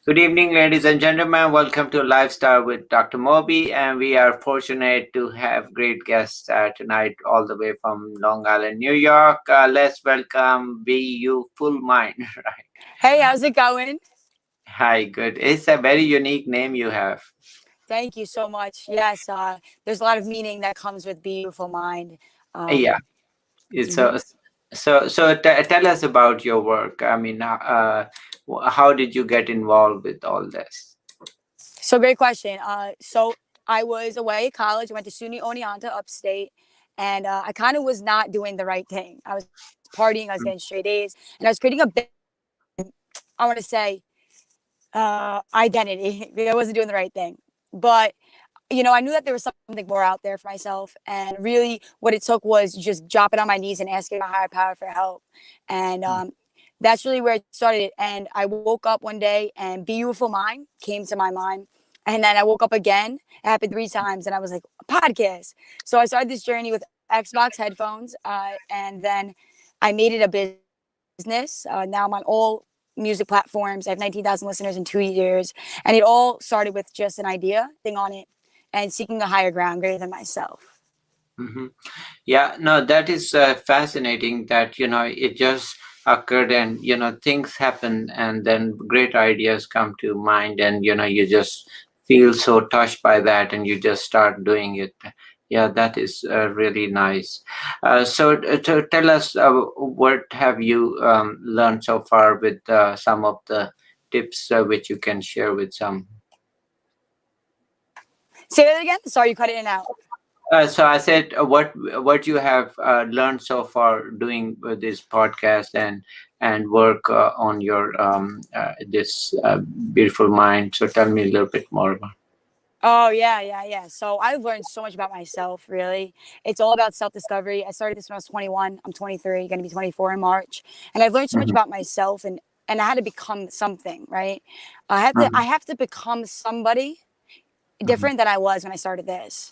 Good evening, ladies and gentlemen. Welcome to Lifestyle with Dr. Moby, and we are fortunate to have great guests tonight, all the way from Long Island, New York. Let's welcome Be You Full Mind. Right? Hey, how's it going? Hi, good. It's a very unique name you have. Thank you so much. Yes, there's a lot of meaning that comes with Beautiful Mind. Yeah. Um, It's mhm. tell us about your work. I mean, how did you get involved with all this? So, great question. So I was away at college. I went to SUNY Oneonta upstate, and I kind of was not doing the right thing. I was partying, I was getting straight A's, and I was creating a big, I want to say, identity because I wasn't doing the right thing. But I knew that there was something more out there for myself. And really, what it took was just dropping on my knees and asking my higher power for help. And that's really where it started. And I woke up one day and Beautiful Mind came to my mind. And then I woke up again. It happened three times. And I was like, a podcast. So I started this journey with Xbox headphones. And then I made it a business. Now I'm on all music platforms. I have 19,000 listeners in 2 years. And it all started with just an idea, thing on it, and seeking a higher ground greater than myself. Hmm. Yeah, no, that is fascinating that, it just occurred and, things happen and then great ideas come to mind and, you just feel so touched by that and you just start doing it. Yeah, that is really nice. To tell us, what have you learned so far with some of the tips which you can share with some. Say that again. Sorry, you cut it in and out. So I said, what you have learned so far doing this podcast and work on your this beautiful mind. So tell me a little bit more about. Oh, yeah. So I've learned so much about myself, really. It's all about self discovery. I started this when I was 21. I'm 23, going to be 24 in March. And I've learned so much Mhm, about myself and I had to become something, right? I mhm, have to become somebody mhm, different than I was when I started this.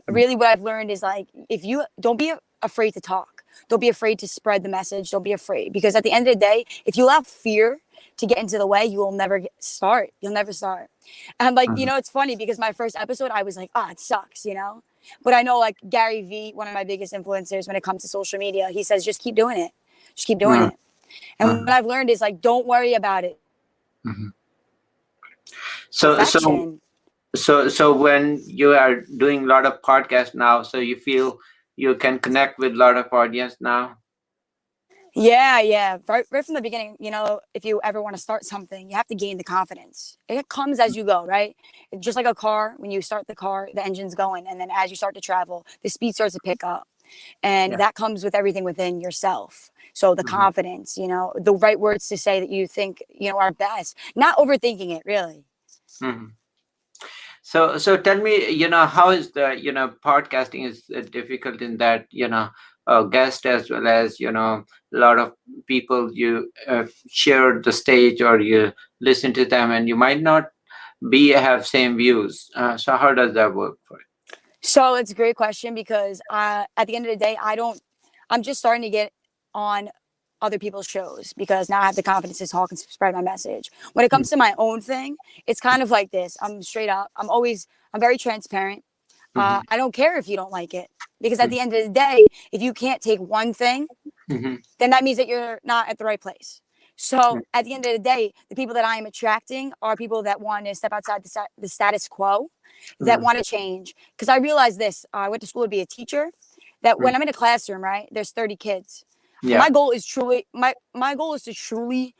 Really, what I've learned is like, if you don't be afraid to talk, don't be afraid to spread the message, don't be afraid. Because at the end of the day, if you allow fear to get into the way, you will never start. You'll never start. And like, mhm, it's funny because my first episode, I was like, oh, it sucks. But I know like Gary Vee, one of my biggest influencers when it comes to social media, he says, just keep doing it. Just keep doing mhm, it. And what I've mhm, learned is like, don't worry about it. mhm. So so Perfection. so when you are doing a lot of podcasts now, so you feel you can connect with a lot of audience now. Yeah. Right from the beginning, if you ever want to start something, you have to gain the confidence. It comes as you go, right? Just like a car, when you start the car, the engine's going. And then as you start to travel, the speed starts to pick up. And Yeah. that comes with everything within yourself. So the Mhm, confidence, the right words to say that you think, are best, not overthinking it, really. mhm. So tell me, how is the, podcasting is difficult in that, guest as well as, a lot of people you share the stage or you listen to them and you might not be have same views. So how does that work for you? So it's a great question because at the end of the day, I'm just starting to get on other people's shows because now I have the confidence to talk and spread my message. When it Mm, comes to my own thing, it's kind of like this. I'm straight up. I'm very transparent. mhm, I don't care if you don't like it because at mhm, the end of the day, if you can't take one thing, mhm, then that means that you're not at the right place. So at the end of the day, the people that I am attracting are people that want to step outside the status quo, that mhm, want to change. Because I realized this. I went to school to be a teacher. That mhm. when I'm in a classroom, right, there's 30 kids. Yeah. My goal is to truly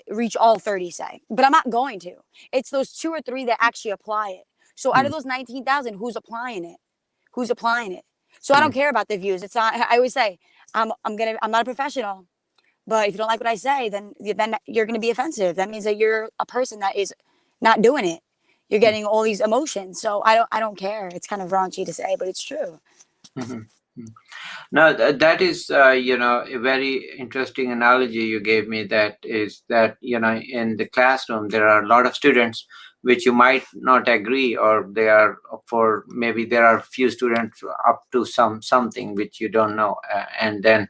reach all 30, say, but I'm not going to. It's those two or three that actually apply it. So out Mm, of those 19,000, who's applying it? Who's applying it? So I don't mm, care about the views. It's not. I always say I'm not a professional. But if you don't like what I say, then you're going to be offensive. That means that you're a person that is not doing it. You're mm, getting all these emotions. So I don't care. It's kind of raunchy to say, but it's true. mhm, mm. No, that is, a very interesting analogy you gave me. That is that, in the classroom, there are a lot of students which you might not agree, or they are for, maybe there are few students up to something which you don't know, and then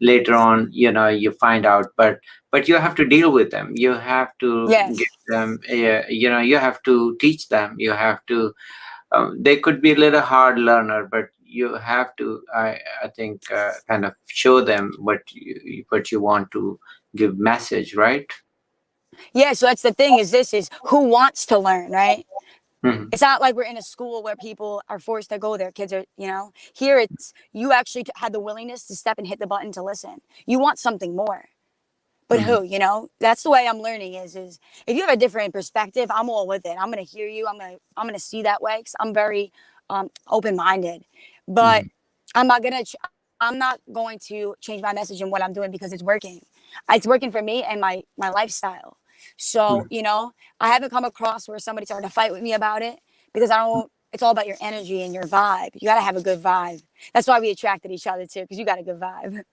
later on, you find out, but you have to deal with them. You have to get Yes. them, you have to teach them. You have to, they could be a little hard learner, but you have to, I think, kind of show them what you want to give message, right? Yeah, so that's the thing, is this is who wants to learn, right? Hmm. It's not like we're in a school where people are forced to go there. Kids are, here it's you actually had the willingness to step and hit the button to listen. You want something more. But Hmm. who, that's the way I'm learning is if you have a different perspective, I'm all with it. I'm going to hear you. I'm going to see that way cuz I'm very open-minded. But Hmm. I'm not going to change my message and what I'm doing because it's working. It's working for me and my lifestyle. So, I haven't come across where somebody started to fight with me about it because I don't it's all about your energy and your vibe. You got to have a good vibe. That's why we attracted each other too, because you got a good vibe.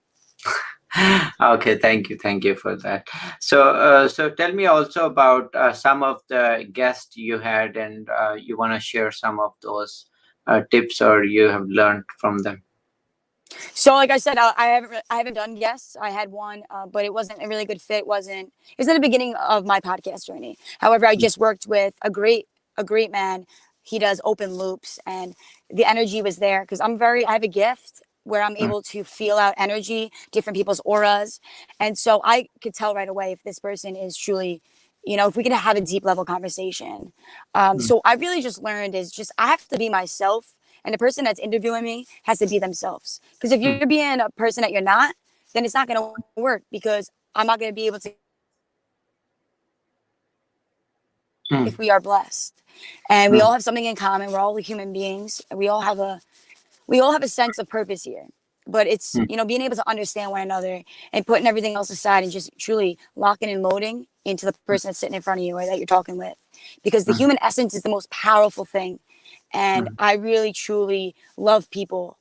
Okay, thank you for that. So tell me also about some of the guests you had, and you want to share some of those tips or you have learned from them. So, like I said, I haven't done guests. I had one, but it wasn't a really good fit. It was in the beginning of my podcast journey. However, I just worked with a great man. He does open loops, and the energy was there because I have a gift where I'm Mm, able to feel out energy, different people's auras, and so I could tell right away if this person is truly, if we can have a deep level conversation. mm, So I really just learned is just I have to be myself, and the person that's interviewing me has to be themselves. Because if you're mm, being a person that you're not, then it's not going to work because I'm not going to be able to give you the information that you need if mm, we are blessed. And we mm, all have something in common. We're all human beings. We all have a sense of purpose here. But it's, mm, being able to understand one another and putting everything else aside and just truly locking and loading into the person that's sitting in front of you or that you're talking with. Because the mm, human essence is the most powerful thing. And mm, I really, truly love people.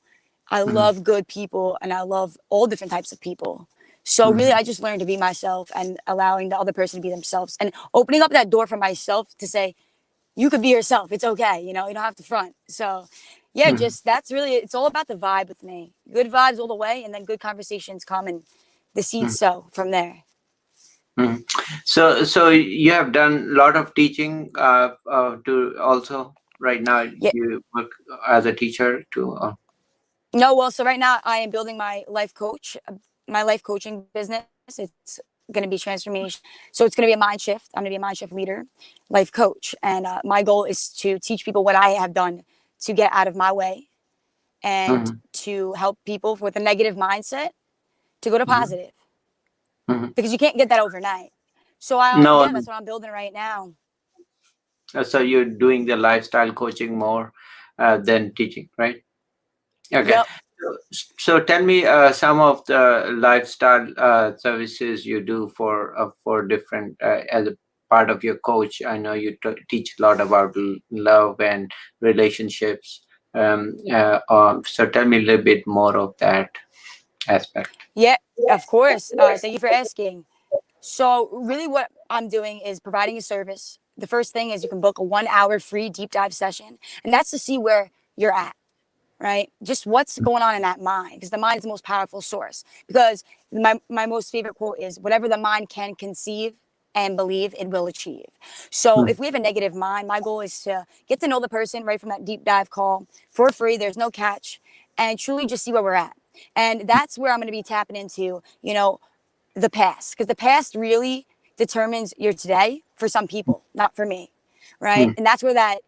I mm, love good people and I love all different types of people. So really, mm, I just learned to be myself and allowing the other person to be themselves and opening up that door for myself to say, you could be yourself. It's okay. You don't have to front. So, yeah, mm, just that's really it's all about the vibe with me. Good vibes all the way, and then good conversations come and the seeds mm, sow from there. mm. So you have done a lot of teaching to also right now Yeah. you work as a teacher too. No, well, so right now I am building my life coaching business. It's going to be transformation. So it's going to be a mind shift. I'm going to be a mind shift leader, life coach, and my goal is to teach people what I have done to get out of my way and Mhm, to help people with a negative mindset to go to mhm, positive mhm. because you can't get that overnight. So No, yeah, that's what I'm building right now. so you're doing the lifestyle coaching more than teaching, right? Okay. Yep. So tell me some of the lifestyle services you do for different as a part of your coach. I know you teach a lot about love and relationships. So tell me a little bit more of that aspect. Yeah, of course. Thank you for asking. So really what I'm doing is providing a service. The first thing is you can book a 1 hour free deep dive session, and that's to see where you're at, right? Just what's going on in that mind, because the mind is the most powerful source. Because my most favorite quote is whatever the mind can conceive and believe, it will achieve. So Mm, if we have a negative mind, my goal is to get to know the person right from that deep dive call for free. There's no catch, and truly just see where we're at. And that's where I'm going to be tapping into, the past, because the past really determines your today for some people, not for me, right? mm, And that's where that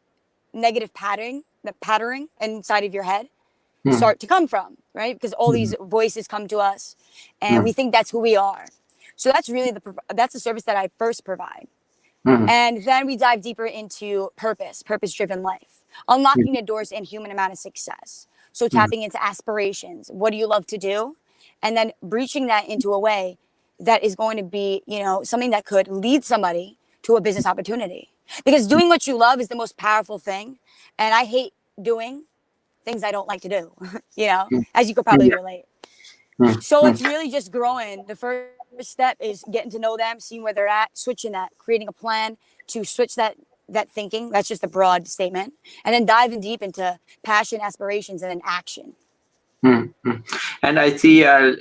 negative patterning inside of your head mm, start to come from, right? Because all mm, these voices come to us, and we mm, think that's who we are. So that's really that's the service that I first provide. mm, And then we dive deeper into purpose driven life, unlocking the doors in human amount of success. So mm, tapping into aspirations. What do you love to do? And then breaching that into a way that is going to be, something that could lead somebody to a business opportunity. Because doing what you love is the most powerful thing. And I hate doing things I don't like to do, mm, as you could mm, probably relate. mm, So mm, it's really just growing. The first step is getting to know them, seeing where they're at, switching that, creating a plan to switch that that thinking. That's just a broad statement. And then diving deep into passion, aspirations, and then action. Mm-hmm. And I see, a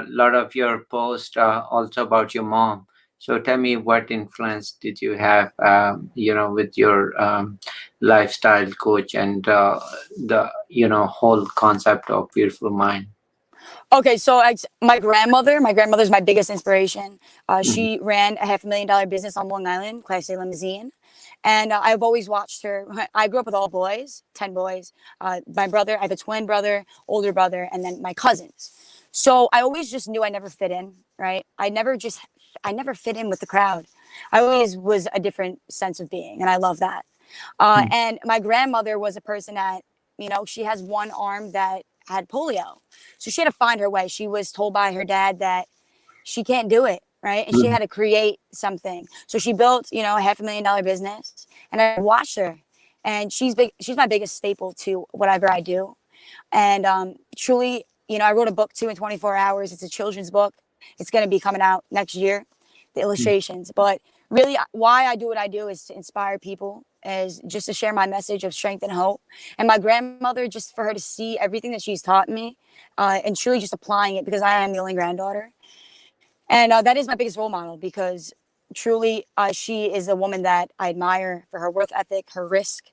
lot of your posts also about your mom. So tell me, what influence did you have, with your lifestyle coach and the, whole concept of Beautiful Mind? Okay, so my grandmother's my biggest inspiration. Mm-hmm. She ran a $500,000 business on Long Island, Class A limousine. And I've always watched her. I grew up with all boys, 10 boys. My brother, I have a twin brother, older brother, and then my cousins. So I always just knew I never fit in, right? I never fit in with the crowd. I always was a different sense of being, and I love that. And my grandmother was a person that, she has one arm that had polio. So she had to find her way. She was told by her dad that she can't do it, right? And she Mm-hmm. had to create something. So she built, a $500,000 business, and I watched her. And she's big. She's my biggest staple to whatever I do. And truly, I wrote a book too in 24 hours. It's a children's book. It's going to be coming out next year, the illustrations. But really, why I do what I do is to inspire people, is just to share my message of strength and hope. And my grandmother, just for her to see everything that she's taught me, and truly just applying it, because I am the only granddaughter. And that is my biggest role model, because truly she is a woman that I admire for her worth ethic, her risk,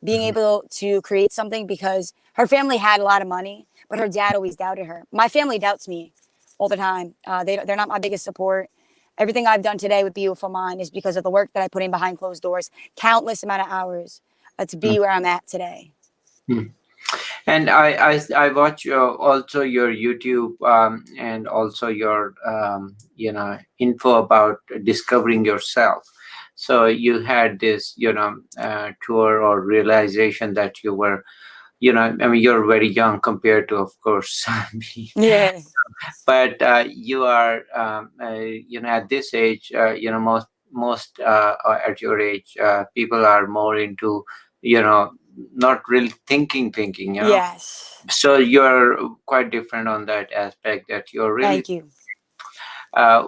being able to create something, because her family had a lot of money, but her dad always doubted her. My family doubts me all the time. They're not my biggest support. Everything I've done today with Beautiful Mind is because of the work that I put in behind closed doors, countless amount of hours to be where I'm at today. Mm-hmm. And I watch also your YouTube, and also your info about discovering yourself. So you had this tour or realization that you were, I mean, you're very young compared to, of course, me. Yeah. But you are, at this age, most at your age, people are more into, you know not really thinking. Yes. So you're quite different on that aspect, that you're really, Thank you.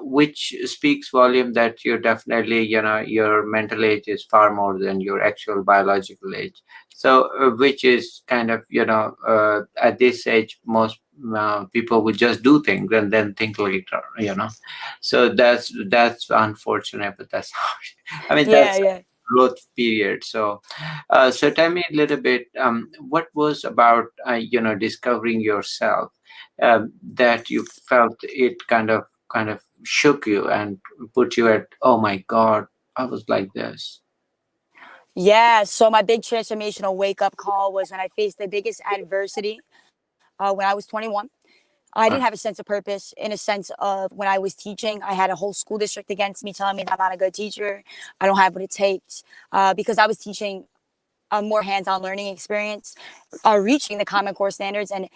which speaks volume that you definitely, your mental age is far more than your actual biological age. So which is kind of, at this age, most people would just do things and then think later. So that's unfortunate, but that's I mean, Yeah, that's yeah. growth period. So tell me a little bit, what was about, discovering yourself, that you felt it kind of shook you and put you at, oh my God, I was like this. Yeah, so my big transformational wake up call was when I faced the biggest adversity when I was 21. I didn't have a Uh, sense of purpose, in a sense of when I was teaching. I had a whole school district against me, telling me that I'm not a good teacher. I don't have what it takes, because I was teaching a more hands-on learning experience, reaching the Common Core standards. And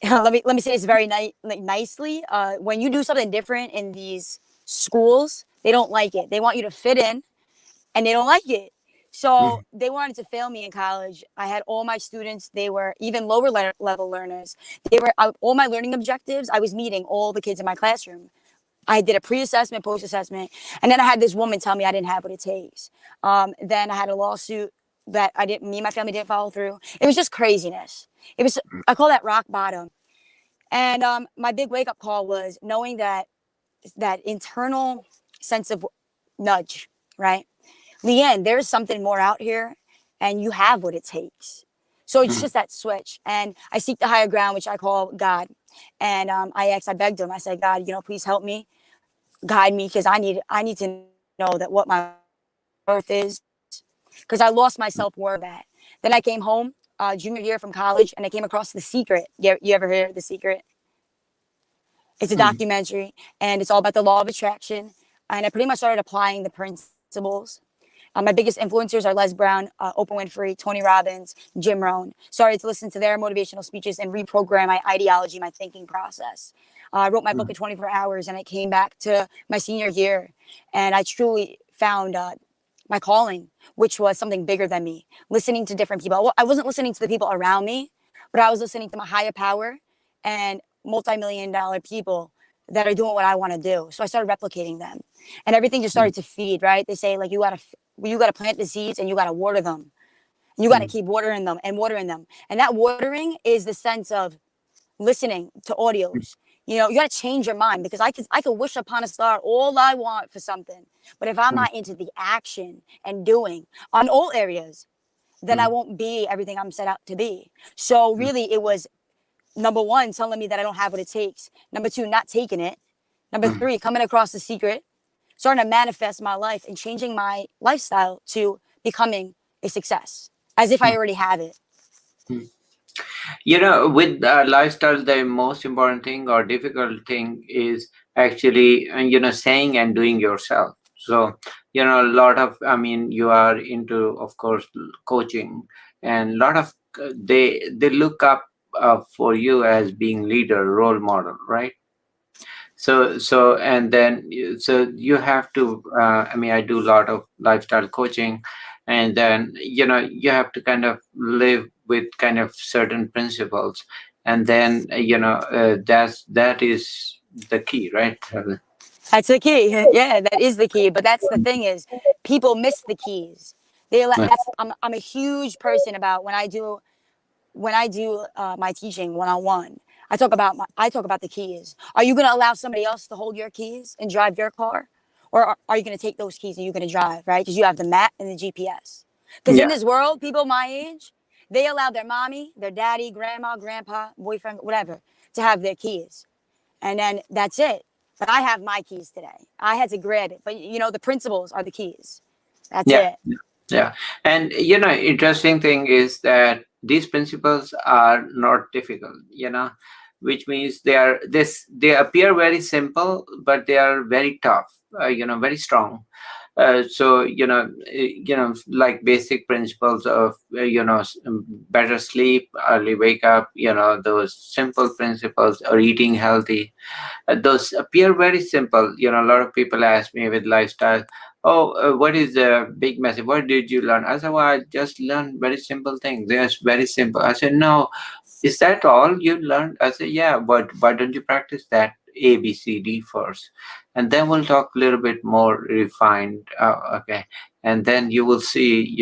let me say this very nicely. When you do something different in these schools, they don't like it. They want you to fit in, and they don't like it. So mhm, they wanted to fail me in college. I had all my students, they were even lower level learners. They were all my learning objectives. I was meeting all the kids in my classroom. I did a pre-assessment, post-assessment, and then I had this woman tell me I didn't have what it takes. Then I had a lawsuit that me and my family didn't follow through. It was just craziness. It was, I call that rock bottom. And my big wake up call was knowing that internal sense of nudge, right? Leanne, there's something more out here, and you have what it takes. So it's mhm, just that switch. And I seek the higher ground, which I call God. And I begged him. I said, God, please help me, guide me, because I need to know that what my worth is, because I lost my self worth that. Then I came home junior year from college, and I came across The Secret. You ever hear The Secret? It's a mhm, documentary, and it's all about the law of attraction. And I pretty much started applying the principles. My biggest influencers are Les Brown, Oprah Winfrey, Tony Robbins, Jim Rohn. Started to listen to their motivational speeches and reprogram my ideology, my thinking process. I wrote my book mhm, in 24 hours, and I came back to my senior year, and I truly found my calling, which was something bigger than me. Listening to different people. I wasn't listening to the people around me, but I was listening to my higher power and multi-million-dollar people that are doing what I want to do. So I started replicating them, and everything just mhm, started to feed. Right? They say like you gotta you got to plant the seeds and you got to water them. And you got to mm, keep watering them and watering them. And that watering is the sense of listening to mm, audios. You got to change your mind, because I could wish upon a star all I want for something, but if I'm mm, not into the action and doing on all areas, then I mm, won't be everything I'm set out to be. So mm, really, it was number one telling me that I don't have what it takes. Number two, not taking it. Number mm, three, coming across the secret, starting to manifest my life and changing my lifestyle to becoming a success, as if I mm, already have it. mm. With lifestyle, the most important thing or difficult thing is actually, saying and doing yourself. So, a lot of, I mean, you are into, of course, coaching, and a lot of they look up for you as being leader, role model, right? And then so you have to, I mean, I do a lot of lifestyle coaching, and then you have to kind of live with kind of certain principles, and then that is the key, right? That's the key. Yeah, that is the key. But that's the thing is, people miss the keys. That's I'm a huge person about when I do my teaching one on one. I talk about the keys. Are you going to allow somebody else to hold your keys and drive your car, or are you going to take those keys and you're going to drive, right? Because you have the map and the GPS. Because in Yeah, this world, people my age, they allow their mommy, their daddy, grandma, grandpa, boyfriend, whatever, to have their keys, and then that's it. But I have my keys today. I had to grab it, but the principles are the keys. That's yeah, it. yeah. And interesting thing is that these principles are not difficult, which means they appear very simple, but they are very tough, very strong. So like basic principles of better sleep, early wake up, those simple principles, or eating healthy. Those appear very simple. A lot of people ask me with lifestyle, oh, what is the big message? What did you learn? I said, well, I just learned very simple things. They're very simple. I said, no, is that all you learned? I said, yeah, but why don't you practice that A, B, C, D first? And then we'll talk a little bit more refined. Okay. And then you will see,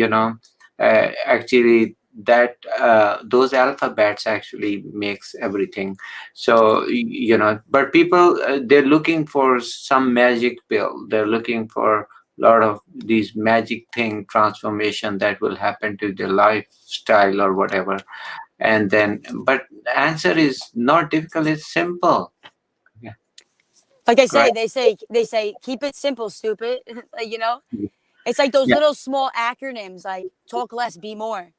actually that those alphabets actually makes everything. So, but people, they're looking for some magic pill. They're looking for a lot of these magic thing transformation that will happen to their lifestyle or whatever. And then, but the answer is not difficult, it's simple. Yeah, Like I right. say, they say keep it simple, stupid. It's like those Yeah, little small acronyms like talk less, be more.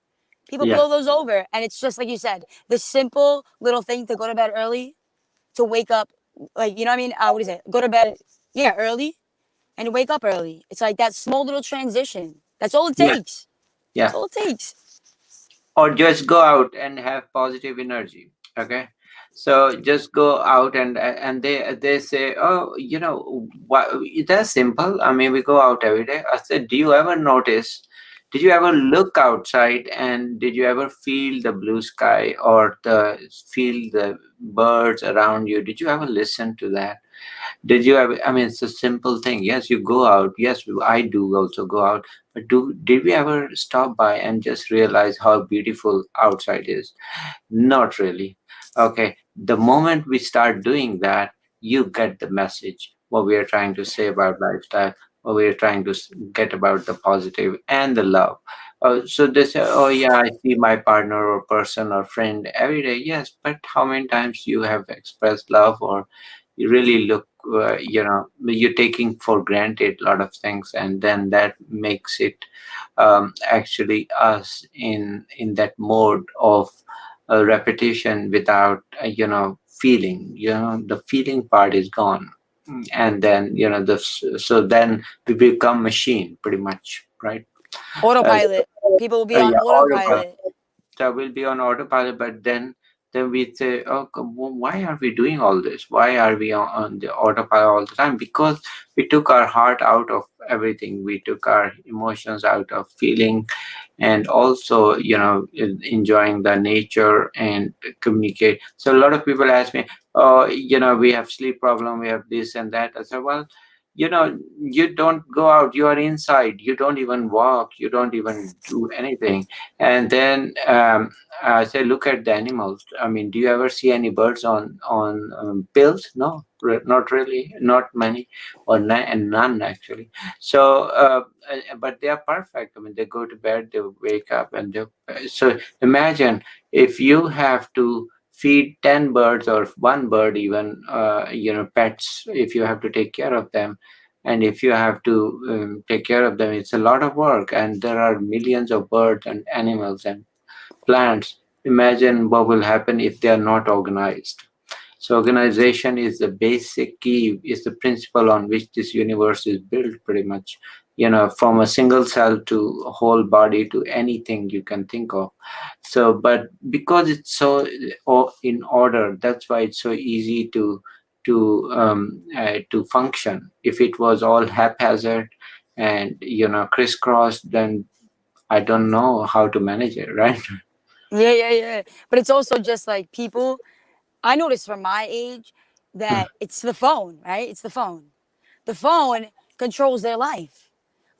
People yeah, blow those over. And it's just like you said, the simple little thing to go to bed early, to wake up, like, you know what I mean? What is it? Go to bed, yeah, early and wake up early. It's like that small little transition. That's all it yeah, takes. That's yeah. all it takes. Or just go out and have positive energy. Okay, so just go out, and they say, oh, what, that's simple. I mean, we go out every day. I said, do you ever notice, did you ever look outside, and did you ever feel the blue sky, or feel the birds around you? Did you ever listen to that? Did you ever, I mean, it's a simple thing. Yes, you go out. Yes, I do also go out. But did we ever stop by and just realize how beautiful outside is? Not really. Okay. The moment we start doing that, you get the message, what we are trying to say about lifestyle, what we are trying to get about the positive and the love. So they say, oh, yeah, I see my partner or person or friend every day. Yes, but how many times you have expressed love, or you really look, you're taking for granted a lot of things, and then that makes it actually us in that mode of repetition without feeling. The feeling part is gone. And then so then we become machine pretty much, right? uh, Autopilot. People will be on yeah, autopilot. autopilot. So we'll be on autopilot, but then we say, oh, why are we doing all this? Why are we on the autopilot all the time? Because we took our heart out of everything. We took our emotions out of feeling, and also enjoying the nature and communicate. So a lot of people ask me, oh, we have sleep problem, we have this and that. I said, well, you don't go out, you are inside, you don't even walk, you don't even do anything. And then I say, look at the animals. I mean, do you ever see any birds on pills? No, not really, not many, or and none actually. So but they are perfect. I mean, they go to bed, they wake up, and so imagine if you have to feed 10 birds or one bird even, pets, if you have to take care of them, and if you have to take care of them, it's a lot of work, and there are millions of birds and animals and plants. Imagine what will happen if they are not organized. So organization is the basic key, is the principle on which this universe is built pretty much. From a single cell to a whole body to anything you can think of. So, but because it's so in order, that's why it's so easy to function. If it was all haphazard and crisscrossed, then I don't know how to manage it, right? Yeah, yeah, yeah. But it's also just like people. I noticed from my age that it's the phone, right? It's the phone. The phone controls their life.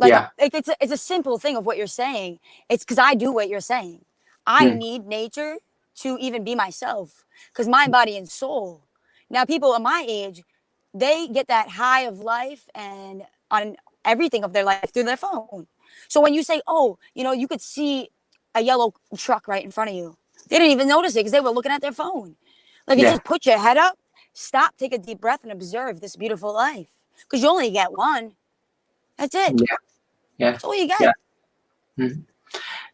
Yeah. It's a simple thing of what you're saying. It's because I do what you're saying. I Hmm. need nature to even be myself. Because mind, body, and soul. Now, people at my age, they get that high of life and on everything of their life through their phone. So when you say, "Oh, you could see a yellow truck right in front of you," they didn't even notice it because they were looking at their phone. Like, it Yeah. just put your head up, stop, take a deep breath, and observe this beautiful life. Because you only get one. That's it. Yeah. Yeah. That's all you Yeah. get. Mhm.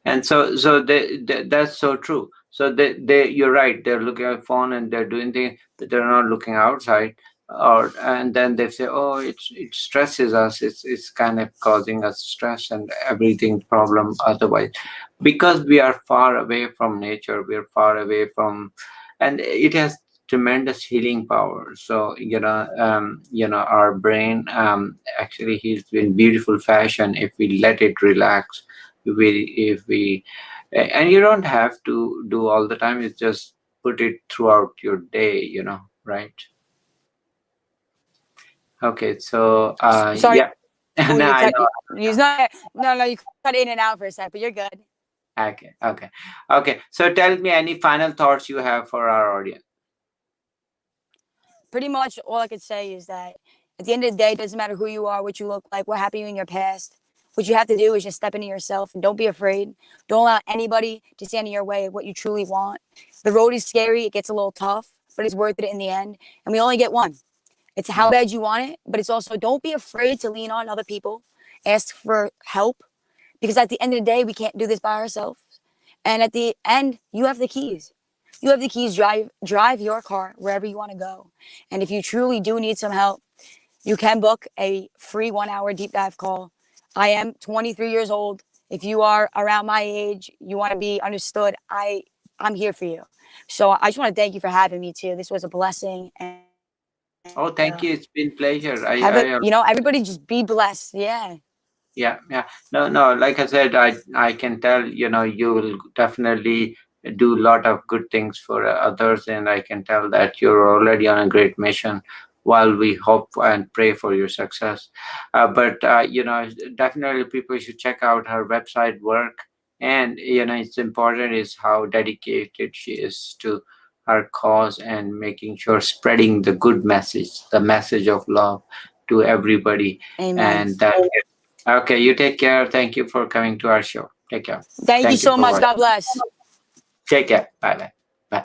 And so that's so true. So you're right, they're looking at phone and they're doing things, but they're not looking outside. And then they say, oh, it stresses us, it's kind of causing us stress and everything problem otherwise, because we are far away from nature, we're far away from, and it has tremendous healing power. So our brain actually heals in beautiful fashion if we let it relax. If we And you don't have to do all the time, it's just put it throughout your day, right? Okay, so Sorry, yeah. oh, No, you I cut. know. No, you cut in and out for a sec, but you're good. Okay, okay, okay, so tell me any final thoughts you have for our audience. Pretty much all I could say is that at the end of the day, it doesn't matter who you are, what you look like, what happened to you in your past. What you have to do is just step into yourself and don't be afraid. Don't allow anybody to stand in your way of what you truly want. The road is scary, it gets a little tough, but it's worth it in the end. And we only get one. It's how bad you want it, but it's also don't be afraid to lean on other people, ask for help, because at the end of the day, we can't do this by ourselves. And at the end, you have the keys. You have the keys. Drive your car wherever you want to go. And if you truly do need some help, you can book a free 1 hour deep dive call. I am 23 years old. If you are around my age, you want to be understood, I'm here for you. So I just want to thank you for having me too. This was a blessing, and Oh, thank you, it's been pleasure. have it. Everybody just be blessed. Yeah. Yeah, yeah. No, no, like I said, I can tell, you will definitely do a lot of good things for others, and I can tell that you're already on a great mission, while we hope and pray for your success. But definitely people should check out her website work, and it's important is how dedicated she is to her cause and making sure spreading the good message, the message of love to everybody. Amen. And that, okay, you take care. Thank you for coming to our show. Take care. Thank you Thank you so for much. watching. God bless. Take care. Bye bye. Bye.